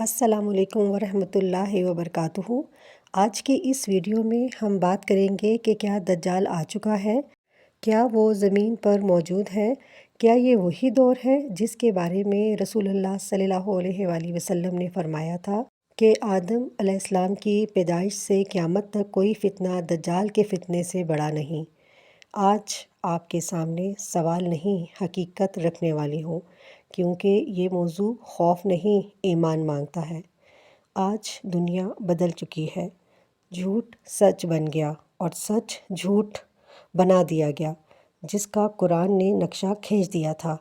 السلام علیکم ورحمۃ اللہ وبرکاتہ۔ آج کی اس ویڈیو میں ہم بات کریں گے کہ کیا دجال آ چکا ہے؟ کیا وہ زمین پر موجود ہے؟ کیا یہ وہی دور ہے جس کے بارے میں رسول اللہ صلی اللہ علیہ وآلہ وسلم نے فرمایا تھا کہ آدم علیہ السلام کی پیدائش سے قیامت تک کوئی فتنہ دجال کے فتنے سے بڑا نہیں؟ آج آپ کے سامنے سوال نہیں، حقیقت رکھنے والی ہوں، کیونکہ یہ موضوع خوف نہیں، ایمان مانگتا ہے۔ آج دنیا بدل چکی ہے، جھوٹ سچ بن گیا اور سچ جھوٹ بنا دیا گیا، جس کا قرآن نے نقشہ کھینچ دیا تھا۔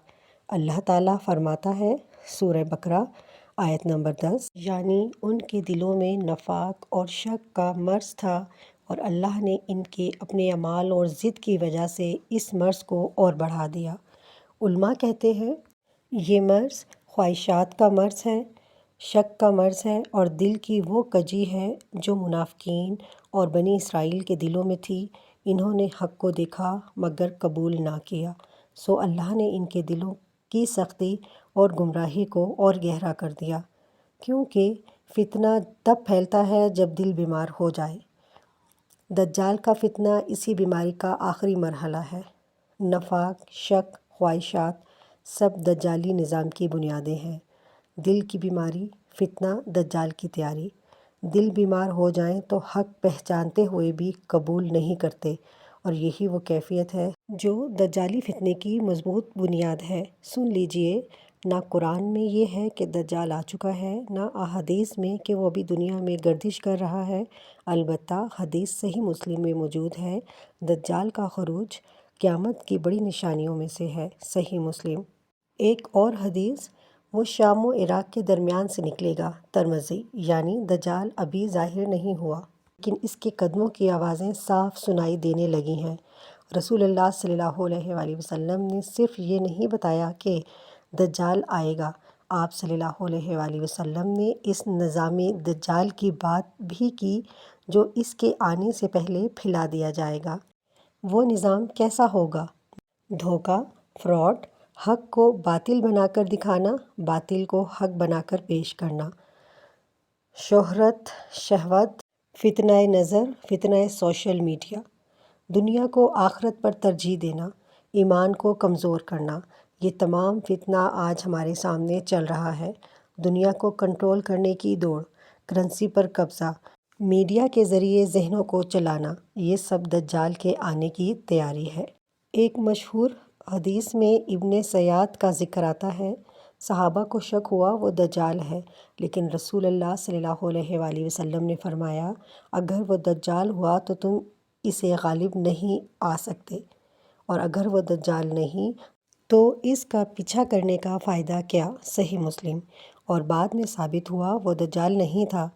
اللہ تعالیٰ فرماتا ہے سورہ بقرہ آیت نمبر 10، یعنی ان کے دلوں میں نفاق اور شک کا مرض تھا اور اللہ نے ان کے اپنے اعمال اور ضد کی وجہ سے اس مرض کو اور بڑھا دیا۔ علماء کہتے ہیں یہ مرض خواہشات کا مرض ہے، شک کا مرض ہے اور دل کی وہ کجی ہے جو منافقین اور بنی اسرائیل کے دلوں میں تھی۔ انہوں نے حق کو دیکھا مگر قبول نہ کیا، سو اللہ نے ان کے دلوں کی سختی اور گمراہی کو اور گہرا کر دیا، کیونکہ فتنہ تب پھیلتا ہے جب دل بیمار ہو جائے۔ دجال کا فتنہ اسی بیماری کا آخری مرحلہ ہے۔ نفاق، شک، خواہشات سب دجالی نظام کی بنیادیں ہیں۔ دل کی بیماری، فتنہ، دجال کی تیاری۔ دل بیمار ہو جائیں تو حق پہچانتے ہوئے بھی قبول نہیں کرتے، اور یہی وہ کیفیت ہے جو دجالی فتنے کی مضبوط بنیاد ہے۔ سن لیجئے، نہ قرآن میں یہ ہے کہ دجال آ چکا ہے، نہ احادیث میں کہ وہ ابھی دنیا میں گردش کر رہا ہے۔ البتہ حدیث صحیح مسلم میں موجود ہے، دجال کا خروج قیامت کی بڑی نشانیوں میں سے ہے۔ صحیح مسلم۔ ایک اور حدیث، وہ شام و عراق کے درمیان سے نکلے گا۔ ترمذی۔ یعنی دجال ابھی ظاہر نہیں ہوا، لیکن اس کے قدموں کی آوازیں صاف سنائی دینے لگی ہیں۔ رسول اللہ صلی اللہ علیہ وآلہ وسلم نے صرف یہ نہیں بتایا کہ دجال آئے گا، آپ صلی اللہ علیہ وآلہ وسلم نے اس نظام دجال کی بات بھی کی جو اس کے آنے سے پہلے پھیلا دیا جائے گا۔ وہ نظام کیسا ہوگا؟ دھوکہ، فراڈ، حق کو باطل بنا کر دکھانا، باطل کو حق بنا کر پیش کرنا، شہرت، شہوت، فتنہ نظر، فتنہ سوشل میڈیا، دنیا کو آخرت پر ترجیح دینا، ایمان کو کمزور کرنا، یہ تمام فتنہ آج ہمارے سامنے چل رہا ہے۔ دنیا کو کنٹرول کرنے کی دوڑ، کرنسی پر قبضہ، میڈیا کے ذریعے ذہنوں کو چلانا، یہ سب دجال کے آنے کی تیاری ہے۔ ایک مشہور حدیث میں ابن سیاد کا ذکر آتا ہے، صحابہ کو شک ہوا وہ دجال ہے، لیکن رسول اللہ صلی اللہ علیہ وآلہ وسلم نے فرمایا اگر وہ دجال ہوا تو تم اسے غالب نہیں آ سکتے، اور اگر وہ دجال نہیں تو اس کا پیچھا کرنے کا فائدہ کیا؟ صحیح مسلم۔ اور بعد میں ثابت ہوا وہ دجال نہیں تھا۔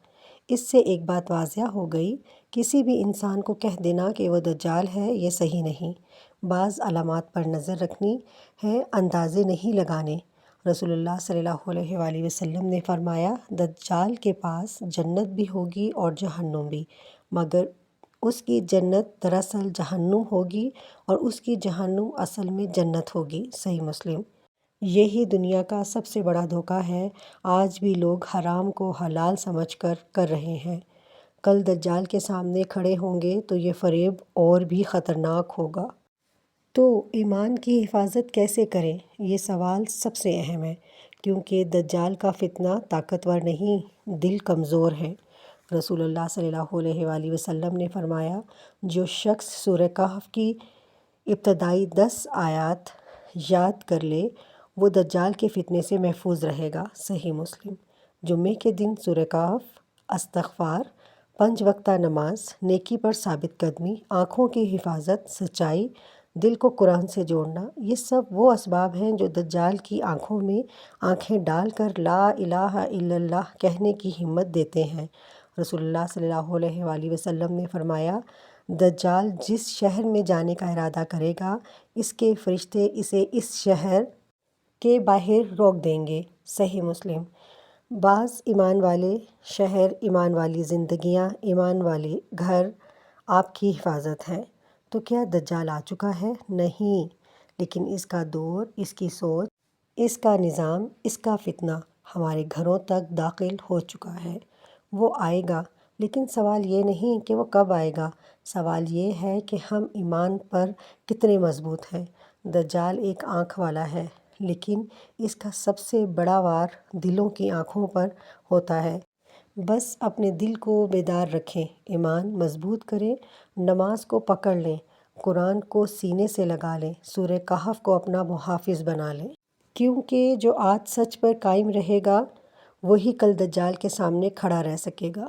اس سے ایک بات واضح ہو گئی، کسی بھی انسان کو کہہ دینا کہ وہ دجال ہے یہ صحیح نہیں۔ بعض علامات پر نظر رکھنی ہے، اندازے نہیں لگانے۔ رسول اللہ صلی اللہ علیہ وآلہ وسلم نے فرمایا دجال کے پاس جنت بھی ہوگی اور جہنم بھی، مگر اس کی جنت دراصل جہنم ہوگی اور اس کی جہنم اصل میں جنت ہوگی۔ صحیح مسلم۔ یہی دنیا کا سب سے بڑا دھوکہ ہے، آج بھی لوگ حرام کو حلال سمجھ کر رہے ہیں۔ کل دجال کے سامنے کھڑے ہوں گے تو یہ فریب اور بھی خطرناک ہوگا۔ تو ایمان کی حفاظت کیسے کریں؟ یہ سوال سب سے اہم ہے، کیونکہ دجال کا فتنہ طاقتور نہیں، دل کمزور ہے۔ رسول اللہ صلی اللہ علیہ وآلہ وسلم نے فرمایا جو شخص سورہ کہف کی ابتدائی 10 آیات یاد کر لے وہ دجال کے فتنے سے محفوظ رہے گا۔ صحیح مسلم۔ جمعے کے دن سورہ کہف، استغفار، 5 وقتہ نماز، نیکی پر ثابت قدمی، آنکھوں کی حفاظت، سچائی، دل کو قرآن سے جوڑنا، یہ سب وہ اسباب ہیں جو دجال کی آنکھوں میں آنکھیں ڈال کر لا الہ الا اللہ کہنے کی ہمت دیتے ہیں۔ رسول اللہ صلی اللہ علیہ وآلہ وسلم نے فرمایا دجال جس شہر میں جانے کا ارادہ کرے گا اس کے فرشتے اسے اس شہر کے باہر روک دیں گے۔ صحیح مسلم۔ بعض ایمان والے شہر، ایمان والی زندگیاں، ایمان والے گھر آپ کی حفاظت ہیں۔ تو کیا دجال آ چکا ہے؟ نہیں، لیکن اس کا دور، اس کی سوچ، اس کا نظام، اس کا فتنہ ہمارے گھروں تک داخل ہو چکا ہے۔ وہ آئے گا، لیکن سوال یہ نہیں کہ وہ کب آئے گا، سوال یہ ہے کہ ہم ایمان پر کتنے مضبوط ہیں۔ دجال ایک آنکھ والا ہے، لیکن اس کا سب سے بڑا وار دلوں کی آنکھوں پر ہوتا ہے۔ بس اپنے دل کو بیدار رکھیں، ایمان مضبوط کریں، نماز کو پکڑ لیں، قرآن کو سینے سے لگا لیں، سورہ کہف کو اپنا محافظ بنا لیں، کیونکہ جو آج سچ پر قائم رہے گا وہی کل دجال کے سامنے کھڑا رہ سکے گا۔